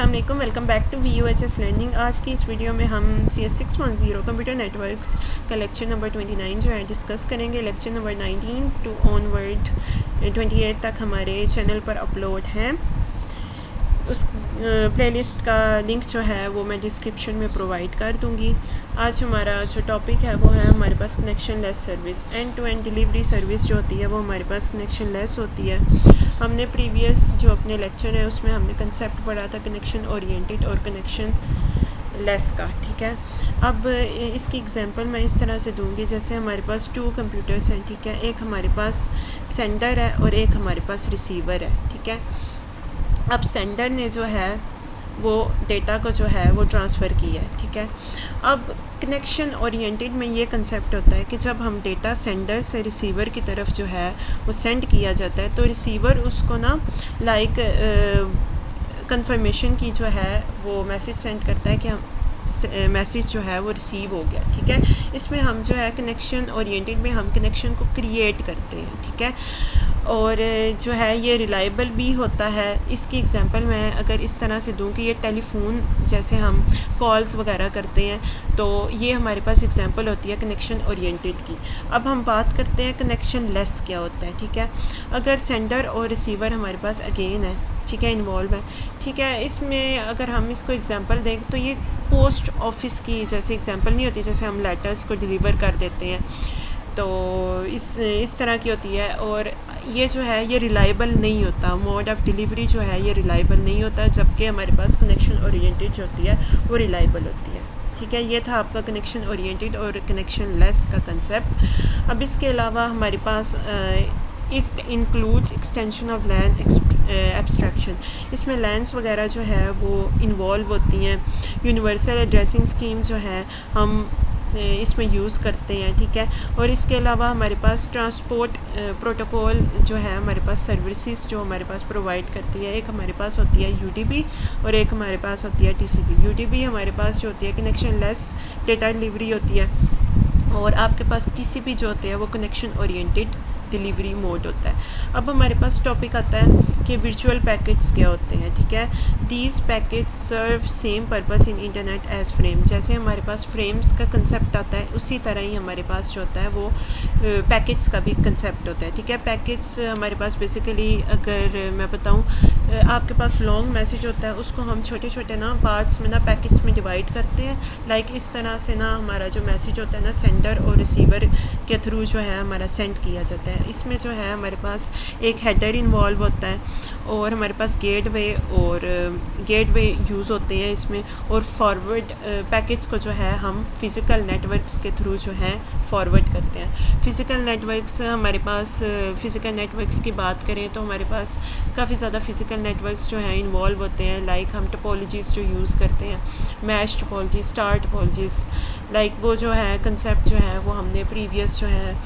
अस्सलाम वालेकुम, welcome back to VUHS learning. आज की इस वीडियो में हम CS 610 कंप्यूटर नेटवर्क्स का लेक्चर नंबर 29 जो है डिस्कस करेंगे। लेक्चर नंबर 19 टू ऑनवर्ड 28 तक हमारे चैनल पर अपलोड हैं। उस प्लेलिस्ट का लिंक जो है वो मैं डिस्क्रिप्शन में प्रोवाइड कर दूंगी। आज हमारा जो टॉपिक है वो है हमारे पास connectionless service. And to end delivery service जो होती है वो हमारे पास कनेक्शन लेस होती है। हमने प्रीवियस जो अपने लेक्चर है उसमें हमने कंसेप्ट पढ़ा था कनेक्शन ओरिएंटेड और कनेक्शन लेस का, ठीक है। अब इसकी एग्जांपल मैं इस तरह से दूंगी, जैसे हमारे पास 2 कंप्यूटर्स हैं, ठीक है। एक हमारे पास सेंडर है और एक हमारे पास रिसीवर है, ठीक है। अब सेंडर ने जो है वो डेटा को जो है वो ट्रांसफ़र किया है, ठीक है। अब कनेक्शन ओरिएंटेड में ये कंसेप्ट होता है कि जब हम डेटा सेंडर से रिसीवर की तरफ जो है वो सेंड किया जाता है तो रिसीवर उसको ना कंफर्मेशन की जो है वो मैसेज सेंड करता है कि हम मैसेज जो है वो रिसीव हो गया, ठीक है। इसमें हम जो है कनेक्शन ओरिएंटेड में हम कनेक्शन को क्रिएट करते हैं, ठीक है। और जो है ये रिलायबल भी होता है। इसकी एग्जांपल मैं अगर इस तरह से दूं कि ये टेलीफोन जैसे हम कॉल्स वगैरह करते हैं तो ये हमारे पास एग्जांपल होती है कनेक्शन ओरिएंटेड की। अब हम बात करते हैं कनेक्शन लेस क्या होता है, ठीक है। अगर सेंडर और रिसीवर हमारे पास अगेन है, ठीक है, इन्वॉल्व है, ठीक है। इसमें अगर हम इसको एग्जांपल दें तो ये पोस्ट ऑफिस की जैसे एग्जांपल नहीं होती, जैसे हम लेटर्स को डिलीवर कर देते हैं तो इस तरह की होती है। और ये जो है ये रिलायबल नहीं होता, मोड ऑफ़ डिलीवरी जो है ये रिलायबल नहीं होता, जबकि हमारे पास कनेक्शन ओरिएंटेड जो होती है वो रिलायबल होती है, ठीक है। ये था आपका कनेक्शन ओरिएंटेड और कनेक्शन लेस का कंसेप्ट। अब इसके अलावा हमारे पास it includes extension of LAN abstraction. इसमें लैंस वगैरह जो है वो इन्वॉल्व होती हैं। यूनिवर्सल एड्रेसिंग स्कीम जो है हम इसमें यूज़ करते हैं, ठीक है। और इसके अलावा हमारे पास ट्रांसपोर्ट प्रोटोकॉल जो है हमारे पास सर्विसेज जो हमारे पास प्रोवाइड करती है, एक हमारे पास होती है UDP और एक हमारे पास होती है TCP। UDP हमारे पास जो होती है कनेक्शन लेस डेटा डिलीवरी होती है और आपके पास TCP जो होते हैं वो कनेक्शन ओरिएंटेड डिलीवरी मोड होता है। अब हमारे पास टॉपिक आता है कि वर्चुअल पैकेट्स क्या होते हैं, ठीक है। These packets serve same purpose in internet as frame. जैसे हमारे पास फ्रेम्स का कंसेप्ट आता है उसी तरह ही हमारे पास जो होता है वो पैकेट्स का भी कंसेप्ट होता है, ठीक है। पैकेट्स हमारे पास बेसिकली अगर मैं बताऊं आपके पास लॉन्ग मैसेज होता है उसको हम छोटे छोटे ना पार्ट्स में ना पैकेट्स में डिवाइड करते हैं। लाइक इस तरह से ना हमारा जो मैसेज होता है ना सेंडर और रिसीवर के थ्रू जो है हमारा सेंड किया जाता है। इसमें जो है हमारे पास एक हेडर इन्वॉल्व होता है और हमारे पास गेटवे यूज़ होते हैं इसमें। और फॉरवर्ड पैकेट्स को जो है हम फिज़िकल नेटवर्क्स के थ्रू जो है फॉरवर्ड करते हैं। फ़िज़िकल नेटवर्क्स हमारे पास फ़िज़िकल नेटवर्क्स की बात करें तो हमारे पास काफ़ी ज़्यादा फ़िज़िकल नेटवर्क्स जो हैं इन्वॉल्व होते हैं। लाइक हम टोपोलॉजीज़ जो यूज़ करते हैं, mesh topology, star topologies, like वो जो है कंसेप्ट जो है वो हमने प्रीवियस जो है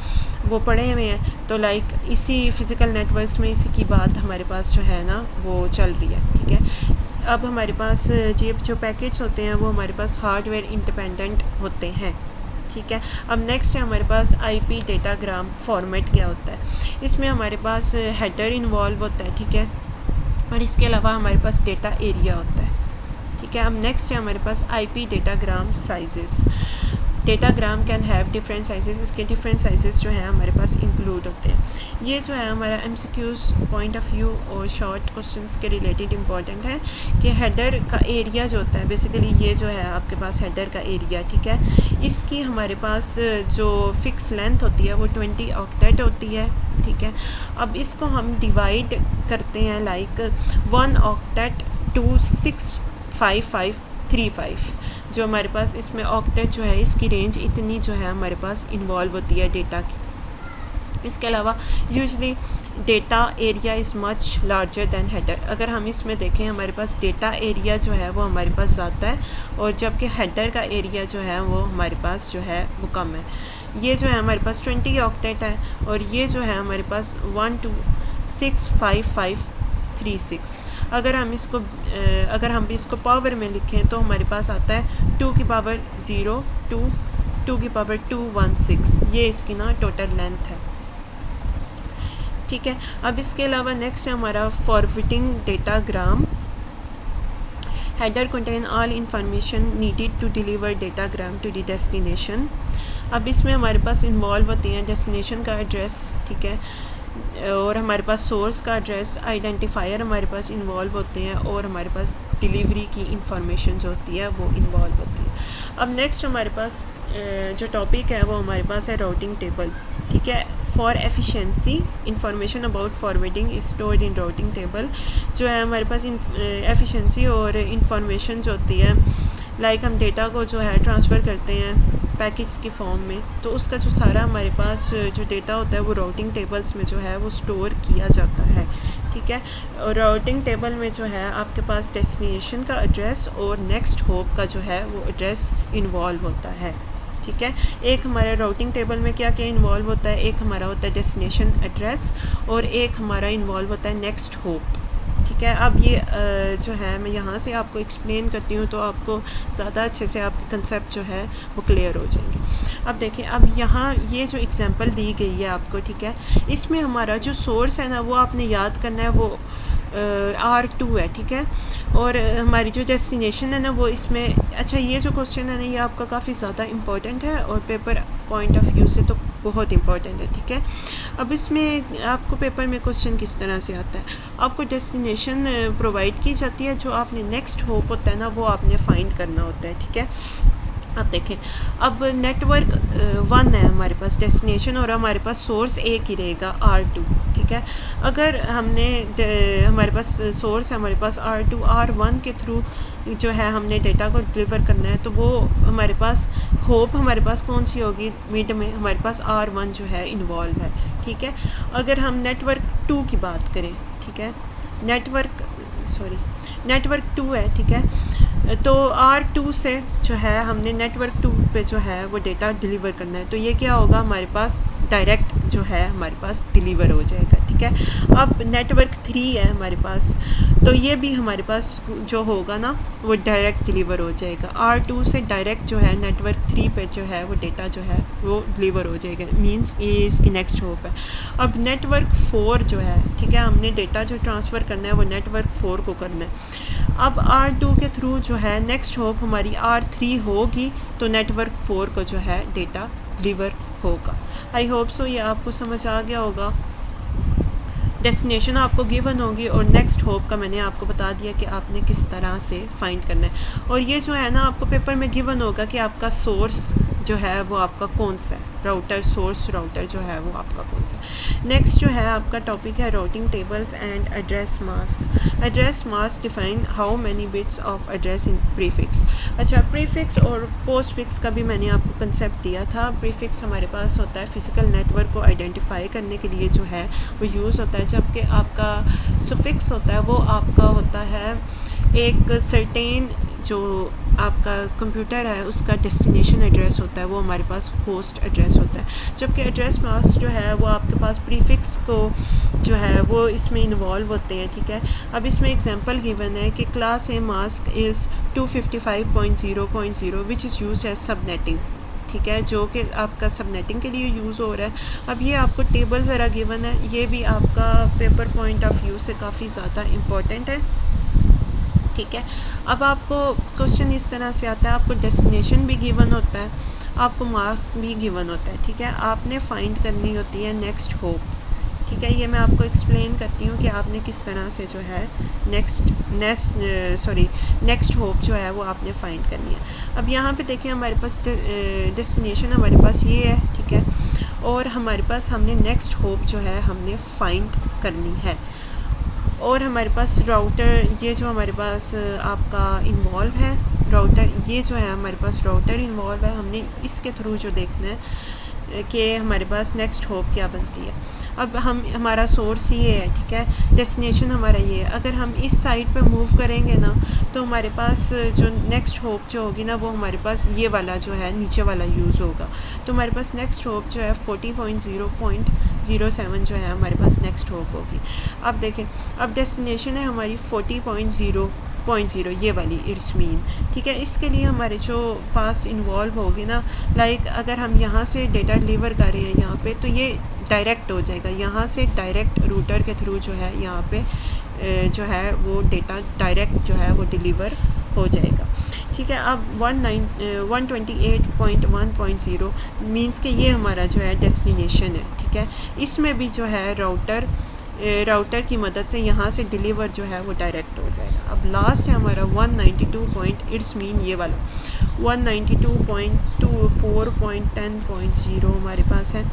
वो पढ़े हुए हैं। तो लाइक इसी फ़िज़िकल नेटवर्क्स में इसी की बात हमारे पास जो है ना वो चल रही है, ठीक है। अब हमारे पास जो पैकेट्स होते हैं वो हमारे पास हार्डवेयर इंडिपेंडेंट होते हैं, ठीक है। अब नेक्स्ट है हमारे पास IP डेटाग्राम फॉर्मेट क्या होता है। इसमें हमारे पास हेडर इन्वॉल्व होता है, ठीक है। और इसके अलावा हमारे पास डेटा एरिया होता है, ठीक है। अब नेक्स्ट है हमारे पास IP datagram sizes. Datagram can have different sizes. इसके डिफरेंट साइजेस जो हैं हमारे पास इंक्लूड होते हैं। ये जो है हमारा MCQs पॉइंट ऑफ व्यू और शॉर्ट क्वेश्चंस के रिलेटेड इंपॉर्टेंट है कि हेडर का एरिया जो होता है बेसिकली ये जो है आपके पास हेडर का एरिया, ठीक है। इसकी हमारे पास जो फिक्स लेंथ होती है वो 20 ऑक्टेट होती है, ठीक है। अब इसको हम डिवाइड करते हैं लाइक 1 ऑक्टेट टू 65535 जो हमारे पास इसमें ऑक्टेट जो है इसकी रेंज इतनी जो है हमारे पास इन्वॉल्व होती है डेटा की। इसके अलावा usually data area is much larger than header. अगर हम इसमें देखें हमारे पास डेटा एरिया जो है वो हमारे पास ज़्यादा है और जबकि हेडर का एरिया जो है वो हमारे पास जो है वो कम है। ये जो है हमारे पास 20 ऑक्टेट है और ये जो है हमारे पास 1 to 65536। अगर हम इसको पावर में लिखें तो हमारे पास आता है 2 की पावर 0 to 2 की पावर 216। ये इसकी ना टोटल लेंथ है, ठीक है। अब इसके अलावा नेक्स्ट है हमारा forwarding datagram. Header contain all information needed to deliver datagram to the destination. अब इसमें हमारे पास इन्वॉल्व होते हैं डेस्टिनेशन का एड्रेस, ठीक है, और हमारे पास सोर्स का एड्रेस, आइडेंटिफायर हमारे पास इन्वॉल्व होते हैं, और हमारे पास डिलीवरी की इंफॉर्मेशन जो होती है वो इन्वॉल्व होती है। अब नेक्स्ट हमारे पास जो टॉपिक है वो हमारे पास है राउटिंग टेबल, ठीक है। For efficiency information about forwarding is stored in routing table. जो है हमारे पास एफिशिएंसी और इंफॉर्मेशन जो होती है, लाइक हम डेटा को जो है ट्रांसफ़र करते हैं पैकेज की फॉर्म में, तो उसका जो सारा हमारे पास जो डेटा होता है वो राउटिंग टेबल्स में जो है वो स्टोर किया जाता है, ठीक है। और राउटिंग टेबल में जो है आपके पास डेस्टिनेशन का एड्रेस और नेक्स्ट होप का जो है वो एड्रेस इन्वॉल्व होता है, ठीक है। एक हमारे राउटिंग टेबल में क्या क्या इन्वॉल्व होता है, एक हमारा होता है डेस्टिनेशन एड्रेस और एक हमारा इन्वॉल्व होता है नेक्स्ट होप, ठीक है। अब ये जो है मैं यहाँ से आपको एक्सप्लेन करती हूँ तो आपको ज़्यादा अच्छे से आपके कंसेप्ट जो है वो क्लियर हो जाएंगे। अब देखिए, अब यहाँ ये जो एग्जांपल दी गई है आपको, ठीक है, इसमें हमारा जो सोर्स है ना वो आपने याद करना है, वो R2 है, ठीक है। और हमारी जो डेस्टिनेशन है ना वो इसमें, अच्छा ये जो क्वेश्चन है ना ये आपका काफ़ी ज़्यादा इम्पॉर्टेंट है और पेपर पॉइंट ऑफ व्यू से तो बहुत इंपॉर्टेंट है, ठीक है। अब इसमें आपको पेपर में क्वेश्चन किस तरह से आता है, आपको डेस्टिनेशन प्रोवाइड की जाती है, जो आपने नेक्स्ट होप होता है ना वो आपने फाइंड करना होता है, ठीक है। अब देखें, अब नेटवर्क 1 है हमारे पास डेस्टिनेशन और हमारे पास सोर्स एक ही रहेगा R2, ठीक है। अगर हमने हमारे पास सोर्स है हमारे पास R2, R1 के थ्रू जो है हमने डेटा को डिलीवर करना है, तो वो हमारे पास होप हमारे पास कौन सी होगी, मिड में हमारे पास R1 जो है इन्वॉल्व है, ठीक है। अगर हम नेटवर्क 2 की बात करें, ठीक है, नेटवर्क 2 है, ठीक है, तो R2 से जो है हमने नेटवर्क 2 पे जो है वो डेटा डिलीवर करना है, तो ये क्या होगा हमारे पास डायरेक्ट जो है हमारे पास डिलीवर हो जाएगा, ठीक है। अब नेटवर्क 3 है हमारे पास, तो ये भी हमारे पास जो होगा ना वो डायरेक्ट डिलीवर हो जाएगा, R2 से डायरेक्ट जो है नेटवर्क 3 पे जो है वो डेटा जो है वो डिलीवर हो जाएगा, मींस ये इसकी नेक्स्ट होप है। अब नेटवर्क 4 जो है, ठीक है, हमने डेटा जो ट्रांसफ़र करना है वो नेटवर्क 4 को करना है। अब R2 के थ्रू जो है नेक्स्ट होप हमारी R3 होगी, तो नेटवर्क 4 को जो है डेटा डिलीवर होगा। आई होप सो ये आपको समझ आ गया होगा। डेस्टिनेशन आपको गिवन होगी और नेक्स्ट होप का मैंने आपको बता दिया कि आपने किस तरह से फाइंड करना है। और ये जो है ना आपको पेपर में गिवन होगा कि आपका सोर्स जो है वो आपका कौन सा है, राउटर, सोर्स राउटर जो है वो आपका कौन सा है। नेक्स्ट जो है आपका टॉपिक है routing tables and address mask. Address mask define how many bits of address in prefix. अच्छा, प्रीफिक्स और पोस्ट फिक्स का भी मैंने आपको कंसेप्ट दिया था। प्रीफिक्स हमारे पास होता है फिजिकल नेटवर्क को आइडेंटिफाई करने के लिए जो है वो यूज़ होता है, जबकि आपका सुफिक्स होता है वो आपका होता है एक सर्टेन जो आपका कंप्यूटर है उसका डेस्टिनेशन एड्रेस होता है, वो हमारे पास होस्ट एड्रेस होता है। जबकि एड्रेस मास्क जो है वो आपके पास प्रीफिक्स को जो है वो इसमें इन्वॉल्व होते हैं, ठीक है। अब इसमें एग्जांपल गिवन है कि class A mask is 255.0.0 which is use as subnetting, ठीक है, जो कि आपका सबनेटिंग के लिए यूज़ हो रहा है। अब ये आपको टेबल ज़रा गिवन है, ये भी आपका पेपर पॉइंट ऑफ व्यू से काफ़ी ज़्यादा इम्पोर्टेंट है, ठीक है। अब आपको क्वेश्चन इस तरह से आता है, आपको डेस्टिनेशन भी गिवन होता है, आपको मास्क भी गिवन होता है, ठीक है। आपने फाइंड करनी होती है नेक्स्ट होप, ठीक है। ये मैं आपको एक्सप्लेन करती हूँ कि आपने किस तरह से जो है नेक्स्ट होप जो है वो आपने फाइंड करनी है। अब यहाँ पे देखिए हमारे पास डेस्टिनेशन हमारे पास ये है, ठीक है, और हमारे पास हमने नेक्स्ट होप जो है हमने फाइंड करनी है। और हमारे पास राउटर, ये जो हमारे पास आपका इन्वॉल्व है राउटर, ये जो है हमारे पास राउटर इन्वॉल्व है, हमने इसके थ्रू जो देखना है कि हमारे पास नेक्स्ट होप क्या बनती है। अब हमारा सोर्स ये है, ठीक है, डेस्टिनेशन हमारा ये है। अगर हम इस साइड पे मूव करेंगे ना तो हमारे पास जो नेक्स्ट होप जो होगी ना वो हमारे पास ये वाला जो है नीचे वाला यूज़ होगा, तो हमारे पास नेक्स्ट होप जो है 40.0.07 जो है हमारे पास नेक्स्ट होप होगी। अब देखें, अब डेस्टिनेशन है हमारी 40.0.0 ये वाली इट्स मीन, ठीक है। इसके लिए हमारे जो पास इन्वॉल्व होगी ना, लाइक अगर हम यहाँ से डेटा डिलीवर कर रहे हैं यहाँ पे, तो ये डायरेक्ट हो जाएगा, यहाँ से डायरेक्ट रूटर के थ्रू जो है यहाँ पे जो है वो डेटा डायरेक्ट जो है वो डिलीवर हो जाएगा। ठीक है, अब 128.1.0 मींस कि ये हमारा जो है डेस्टिनेशन है। ठीक है, इसमें भी जो है राउटर की मदद से यहाँ से डिलीवर जो है वो डायरेक्ट हो जाएगा। अब लास्ट है हमारा 192. इट्स मीन ये वाला 192.24.10.0 हमारे पास है।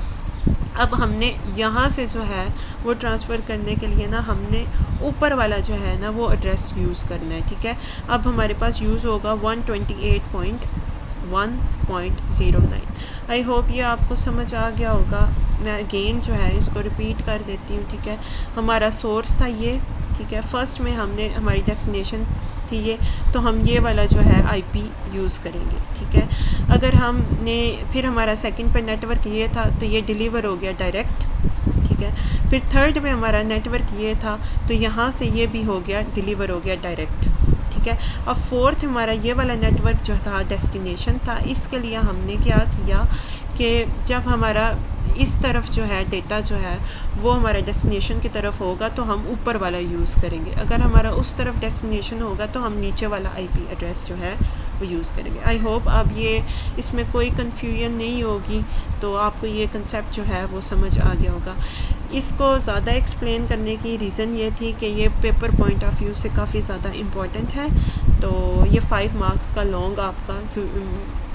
अब हमने यहाँ से जो है वो ट्रांसफ़र करने के लिए ना हमने ऊपर वाला जो है ना वो एड्रेस यूज़ करना है। ठीक है, अब हमारे पास यूज़ होगा 128.1.09। आई होप ये आपको समझ आ गया होगा। मैं अगेन जो है इसको रिपीट कर देती हूँ। ठीक है, हमारा सोर्स था ये। ठीक है, फर्स्ट में हमने हमारी डेस्टिनेशन थी ये, तो हम ये वाला जो है आईपी यूज़ करेंगे। ठीक है, अगर हमने फिर हमारा सेकंड पे नेटवर्क ये था तो ये डिलीवर हो गया डायरेक्ट। ठीक है, फिर थर्ड में हमारा नेटवर्क ये था तो यहाँ से ये भी हो गया डिलीवर हो गया डायरेक्ट। ठीक है, अब फोर्थ हमारा ये वाला नेटवर्क जो था डेस्टिनेशन था, इसके लिए हमने क्या किया कि जब हमारा इस तरफ जो है डेटा जो है वो हमारा डेस्टिनेशन की तरफ होगा तो हम ऊपर वाला यूज़ करेंगे, अगर हमारा उस तरफ डेस्टिनेशन होगा तो हम नीचे वाला आईपी एड्रेस जो है वो यूज़ करेंगे। आई होप अब ये इसमें कोई कन्फ्यूजन नहीं होगी, तो आपको ये कंसेप्ट जो है वो समझ आ गया होगा। इसको ज़्यादा एक्सप्लेन करने की रीज़न ये थी कि ये पेपर पॉइंट ऑफ व्यू से काफ़ी ज़्यादा इम्पॉर्टेंट है, तो ये 5 मार्क्स का लॉन्ग आपका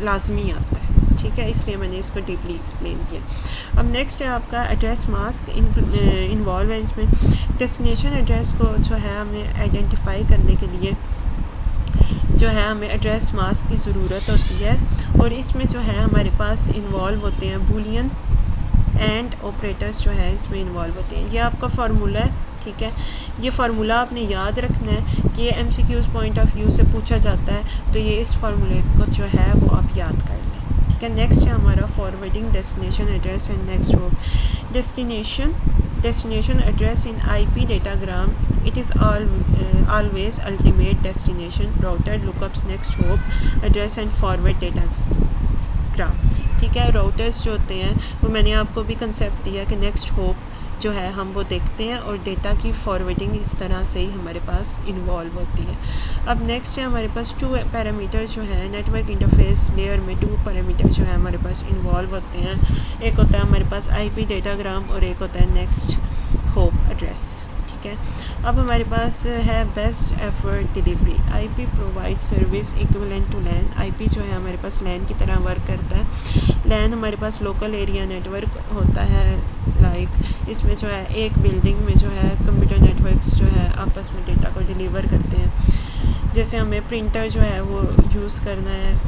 लाजमी आता है। ठीक है, इसलिए मैंने इसको डीपली एक्सप्लेन किया। अब नेक्स्ट है आपका एड्रेस मास्क इन्वॉल्व है इसमें। डेस्टिनेशन एड्रेस को जो है हमें आइडेंटिफाई करने के लिए जो है हमें एड्रेस मास्क की ज़रूरत होती है, और इसमें जो है हमारे पास इन्वॉल्व होते हैं बूलियन एंड ऑपरेटर्स जो है इसमें इन्वॉल्व होते हैं। ये आपका फार्मूला है। ठीक है, ये फार्मूला आपने याद रखना है कि ये MCQs पॉइंट ऑफ व्यू से पूछा जाता है, तो ये इस फार्मूले को जो है वो आप याद कर लें। ठीक है, नेक्स्ट है हमारा forwarding destination address and next hop. Destination address in IP datagram, it is always ultimate destination router lookups next hop address and forward datagram. ठीक है, राउटर्स जो होते हैं वो मैंने आपको भी कंसेप्ट दिया कि नेक्स्ट होप जो है हम वो देखते हैं, और डेटा की फॉरवर्डिंग इस तरह से ही हमारे पास इन्वॉल्व होती है। अब नेक्स्ट है हमारे पास 2 पैरामीटर जो है नेटवर्क इंटरफेस लेयर में 2 पैरामीटर जो है हमारे पास इन्वॉल्व होते हैं। एक होता है हमारे पास IP डेटाग्राम और एक होता है नेक्स्ट होप एड्रेस। ठीक है, अब हमारे पास है best effort delivery. IP provide service equivalent to LAN. IP जो है हमारे पास लैन की तरह वर्क करता है। लैन हमारे पास लोकल एरिया नेटवर्क होता है, लाइक इसमें जो है एक बिल्डिंग में जो है कंप्यूटर नेटवर्क्स जो है आपस में डेटा को डिलीवर करते हैं। जैसे हमें प्रिंटर जो है वो यूज़ करना है,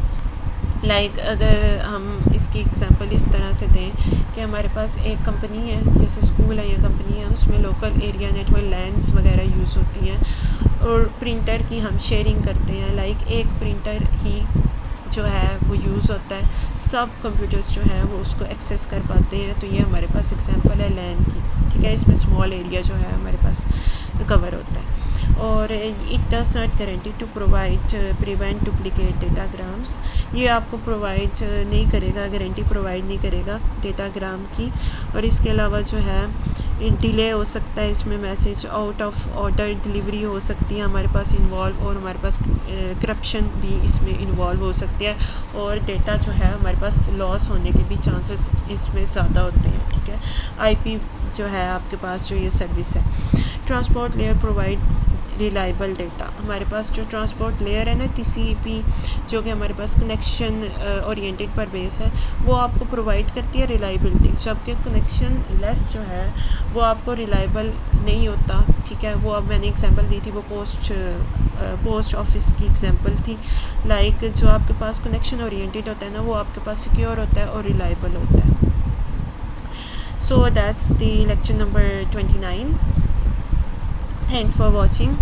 लाइक अगर हम इसकी एग्जांपल इस तरह से दें कि हमारे पास एक कंपनी है, जैसे स्कूल है या कंपनी है, उसमें लोकल एरिया नेटवर्क लैंस वगैरह यूज़ होती हैं, और प्रिंटर की हम शेयरिंग करते हैं। लाइक एक प्रिंटर ही जो है वो यूज़ होता है, सब कंप्यूटर्स जो हैं वो उसको एक्सेस कर पाते हैं, तो ये हमारे पास एग्जांपल है लैन की। ठीक है, इसमें स्मॉल एरिया जो है हमारे पास कवर होता है। और it does not guarantee to prevent duplicate datagrams. ये आपको प्रोवाइड नहीं करेगा, गारंटी प्रोवाइड नहीं करेगा डेटाग्राम की। और इसके अलावा जो है डिले हो सकता है, इसमें message out of order delivery हो सकती है हमारे पास इन्वॉल्व, और हमारे पास करप्शन भी इसमें इन्वॉल्व हो सकती है, और डेटा जो है हमारे पास लॉस होने के भी चांसेस इसमें ज़्यादा होते हैं। ठीक है, IP जो है आपके पास जो ये सर्विस है। Transport layer provide reliable data. हमारे पास जो ट्रांसपोर्ट लेयर है ना TCP, जो कि हमारे पास कनेक्शन ओरिएंटेड पर बेस है, वो आपको प्रोवाइड करती है रिलायबिलिटी, जबकि कनेक्शन लेस जो है वो आपको रिलायबल नहीं होता। ठीक है, वो अब मैंने एग्जांपल दी थी, वो पोस्ट ऑफिस की एग्जांपल थी। लाइक जो आपके पास कनेक्शन ओरिएंटेड होता है ना, वो आपके पास सिक्योर होता है और रिलायबल होता है। So that's the lecture number 29. Thanks for watching.